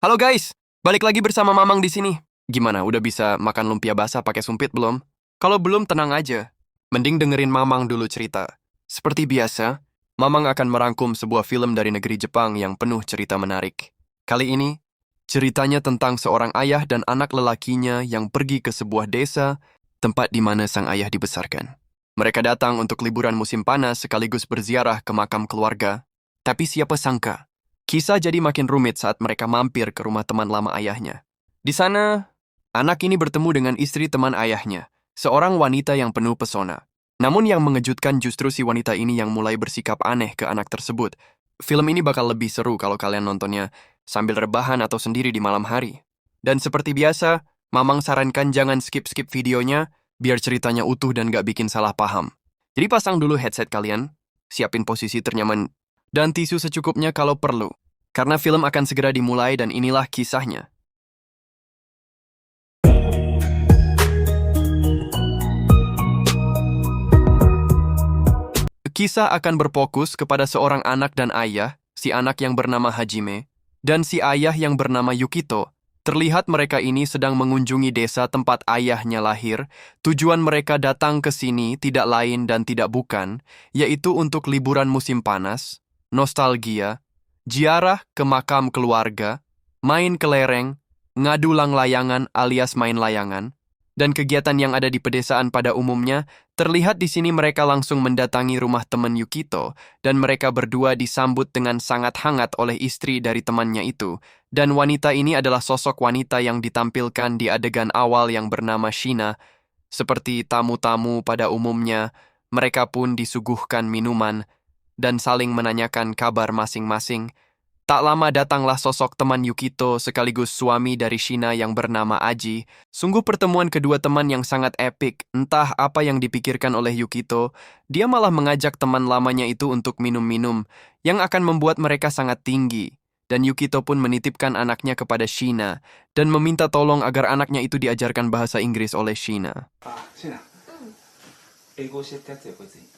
Halo guys, balik lagi bersama Mamang di sini. Gimana, udah bisa makan lumpia basah pakai sumpit belum? Kalau belum, tenang aja. Mending dengerin Mamang dulu cerita. Seperti biasa, Mamang akan merangkum sebuah film dari negeri Jepang yang penuh cerita menarik. Kali ini, ceritanya tentang seorang ayah dan anak lelakinya yang pergi ke sebuah desa, tempat di mana sang ayah dibesarkan. Mereka datang untuk liburan musim panas sekaligus berziarah ke makam keluarga. Tapi siapa sangka, kisah jadi makin rumit saat mereka mampir ke rumah teman lama ayahnya. Di sana, anak ini bertemu dengan istri teman ayahnya, seorang wanita yang penuh pesona. Namun yang mengejutkan justru si wanita ini yang mulai bersikap aneh ke anak tersebut. Film ini bakal lebih seru kalau kalian nontonnya sambil rebahan atau sendiri di malam hari. Dan seperti biasa, Mamang sarankan jangan skip-skip videonya, biar ceritanya utuh dan gak bikin salah paham. Jadi pasang dulu headset kalian, siapin posisi ternyaman dan tisu secukupnya kalau perlu, karena film akan segera dimulai dan inilah kisahnya. Kisah akan berfokus kepada seorang anak dan ayah, si anak yang bernama Hajime, dan si ayah yang bernama Yukito. Terlihat mereka ini sedang mengunjungi desa tempat ayahnya lahir. Tujuan mereka datang ke sini tidak lain dan tidak bukan, yaitu untuk liburan musim panas, nostalgia, ziarah ke makam keluarga, main kelereng, ngadu lang-layangan alias main layangan, dan kegiatan yang ada di pedesaan pada umumnya. Terlihat di sini mereka langsung mendatangi rumah teman Yukito, dan mereka berdua disambut dengan sangat hangat oleh istri dari temannya itu. Dan wanita ini adalah sosok wanita yang ditampilkan di adegan awal yang bernama Shina. Seperti tamu-tamu pada umumnya, mereka pun disuguhkan minuman dan saling menanyakan kabar masing-masing. Tak lama datanglah sosok teman Yukito sekaligus suami dari Shina yang bernama Aji. Sungguh pertemuan kedua teman yang sangat epik. Entah apa yang dipikirkan oleh Yukito, dia malah mengajak teman lamanya itu untuk minum-minum, yang akan membuat mereka sangat tinggi. Dan Yukito pun menitipkan anaknya kepada Shina, dan meminta tolong agar anaknya itu diajarkan bahasa Inggris oleh Shina. シナ、英語教えてやつよ、こいつに。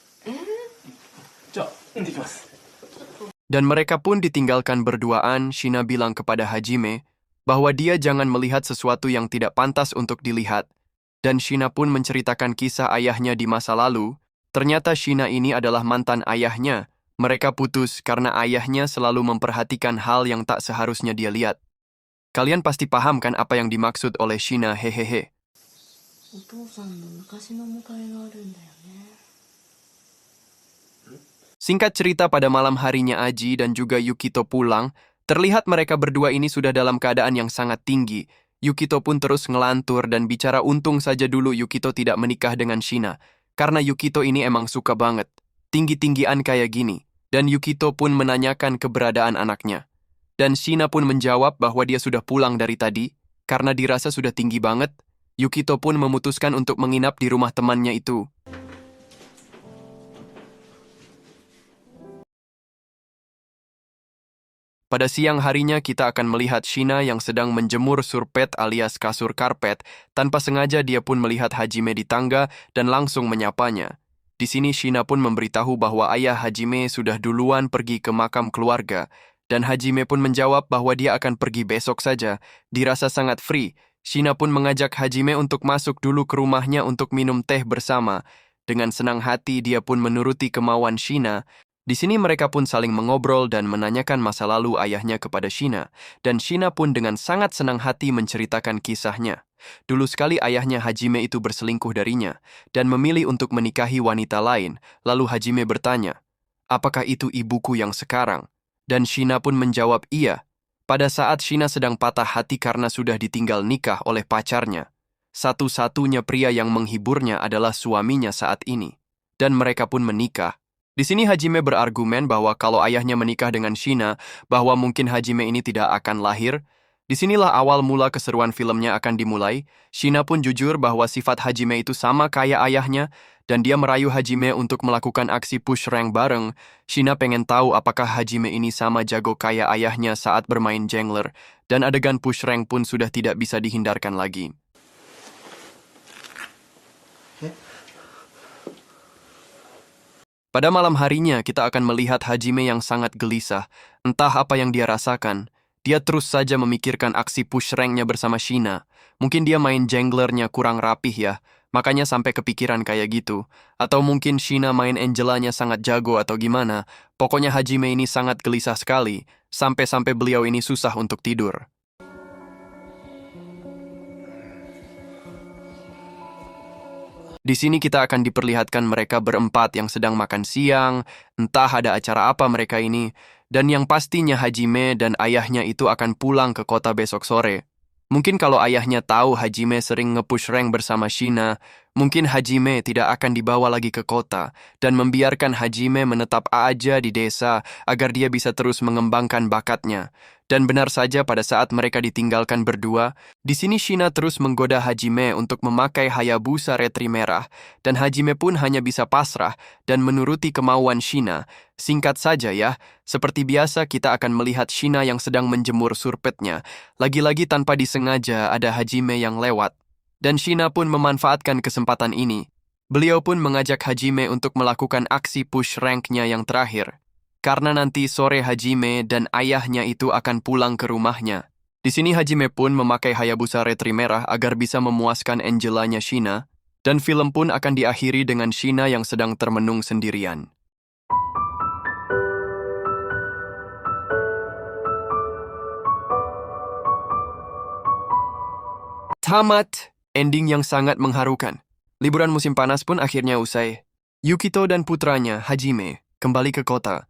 じゃあ、できます。 Dan mereka pun ditinggalkan berduaan. Shina bilang kepada Hajime bahwa dia jangan melihat sesuatu yang tidak pantas untuk dilihat. Dan Shina pun menceritakan kisah ayahnya di masa lalu. Ternyata Shina ini adalah mantan ayahnya. Mereka putus karena ayahnya selalu memperhatikan hal yang tak seharusnya dia lihat. Kalian pasti paham kan apa yang dimaksud oleh Shina, hehehe. お父さんの昔の面影があるんだよね。 Singkat cerita, pada malam harinya Aji dan juga Yukito pulang, terlihat mereka berdua ini sudah dalam keadaan yang sangat tinggi. Yukito pun terus ngelantur dan bicara untung saja dulu Yukito tidak menikah dengan Shina. Karena Yukito ini emang suka banget, tinggi-tinggian kayak gini. Dan Yukito pun menanyakan keberadaan anaknya. Dan Shina pun menjawab bahwa dia sudah pulang dari tadi, karena dirasa sudah tinggi banget. Yukito pun memutuskan untuk menginap di rumah temannya itu. Pada siang harinya kita akan melihat Shina yang sedang menjemur surpet alias kasur karpet. Tanpa sengaja dia pun melihat Hajime di tangga dan langsung menyapanya. Di sini Shina pun memberitahu bahwa ayah Hajime sudah duluan pergi ke makam keluarga. Dan Hajime pun menjawab bahwa dia akan pergi besok saja. Dirasa sangat free. Shina pun mengajak Hajime untuk masuk dulu ke rumahnya untuk minum teh bersama. Dengan senang hati dia pun menuruti kemauan Shina. Di sini mereka pun saling mengobrol dan menanyakan masa lalu ayahnya kepada Shina. Dan Shina pun dengan sangat senang hati menceritakan kisahnya. Dulu sekali ayahnya Hajime itu berselingkuh darinya dan memilih untuk menikahi wanita lain. Lalu Hajime bertanya, apakah itu ibuku yang sekarang? Dan Shina pun menjawab iya. Pada saat Shina sedang patah hati karena sudah ditinggal nikah oleh pacarnya. Satu-satunya pria yang menghiburnya adalah suaminya saat ini. Dan mereka pun menikah. Di sini Hajime berargumen bahwa kalau ayahnya menikah dengan Shina, bahwa mungkin Hajime ini tidak akan lahir. Disinilah awal mula keseruan filmnya akan dimulai. Shina pun jujur bahwa sifat Hajime itu sama kayak ayahnya, dan dia merayu Hajime untuk melakukan aksi push rank bareng. Shina pengen tahu apakah Hajime ini sama jago kayak ayahnya saat bermain jangler, dan adegan push rank pun sudah tidak bisa dihindarkan lagi. Pada malam harinya, kita akan melihat Hajime yang sangat gelisah. Entah apa yang dia rasakan. Dia terus saja memikirkan aksi push rank-nya bersama Shina. Mungkin dia main janglernya kurang rapih ya, makanya sampai kepikiran kayak gitu. Atau mungkin Shina main Angelanya sangat jago atau gimana. Pokoknya Hajime ini sangat gelisah sekali, sampai-sampai beliau ini susah untuk tidur. Di sini kita akan diperlihatkan mereka berempat yang sedang makan siang, entah ada acara apa mereka ini, dan yang pastinya Hajime dan ayahnya itu akan pulang ke kota besok sore. Mungkin kalau ayahnya tahu Hajime sering nge-push rank bersama Shina, mungkin Hajime tidak akan dibawa lagi ke kota dan membiarkan Hajime menetap aja di desa agar dia bisa terus mengembangkan bakatnya. Dan benar saja pada saat mereka ditinggalkan berdua, di sini Shina terus menggoda Hajime untuk memakai Hayabusa Retri Merah, dan Hajime pun hanya bisa pasrah dan menuruti kemauan Shina. Singkat saja ya, seperti biasa kita akan melihat Shina yang sedang menjemur surpetnya. Lagi-lagi tanpa disengaja ada Hajime yang lewat. Dan Shina pun memanfaatkan kesempatan ini. Beliau pun mengajak Hajime untuk melakukan aksi push rank-nya yang terakhir. Karena nanti sore Hajime dan ayahnya itu akan pulang ke rumahnya. Di sini Hajime pun memakai Hayabusa Retri Merah agar bisa memuaskan Angelanya Shina, dan film pun akan diakhiri dengan Shina yang sedang termenung sendirian. Tamat, ending yang sangat mengharukan. Liburan musim panas pun akhirnya usai. Yukito dan putranya, Hajime, kembali ke kota.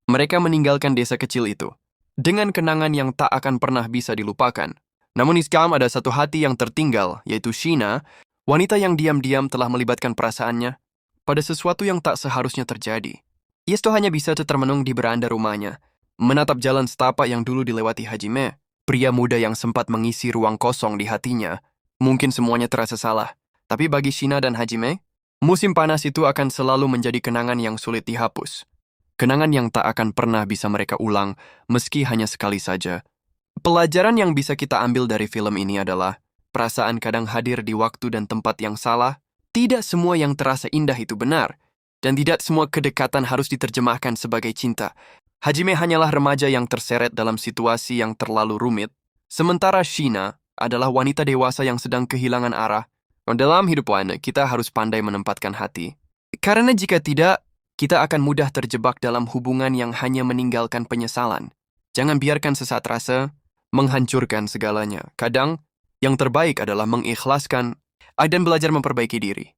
Mereka meninggalkan desa kecil itu, dengan kenangan yang tak akan pernah bisa dilupakan. Namun sekarang ada satu hati yang tertinggal, yaitu Shina, wanita yang diam-diam telah melibatkan perasaannya pada sesuatu yang tak seharusnya terjadi. Ia hanya bisa termenung di beranda rumahnya, menatap jalan setapak yang dulu dilewati Hajime, pria muda yang sempat mengisi ruang kosong di hatinya. Mungkin semuanya terasa salah, tapi bagi Shina dan Hajime, musim panas itu akan selalu menjadi kenangan yang sulit dihapus. Kenangan yang tak akan pernah bisa mereka ulang, meski hanya sekali saja. Pelajaran yang bisa kita ambil dari film ini adalah, perasaan kadang hadir di waktu dan tempat yang salah. Tidak semua yang terasa indah itu benar, dan tidak semua kedekatan harus diterjemahkan sebagai cinta. Hajime hanyalah remaja yang terseret dalam situasi yang terlalu rumit, sementara Shina adalah wanita dewasa yang sedang kehilangan arah. Dalam hidup kita harus pandai menempatkan hati. Karena jika tidak, kita akan mudah terjebak dalam hubungan yang hanya meninggalkan penyesalan. Jangan biarkan sesaat rasa menghancurkan segalanya. Kadang, yang terbaik adalah mengikhlaskan dan belajar memperbaiki diri.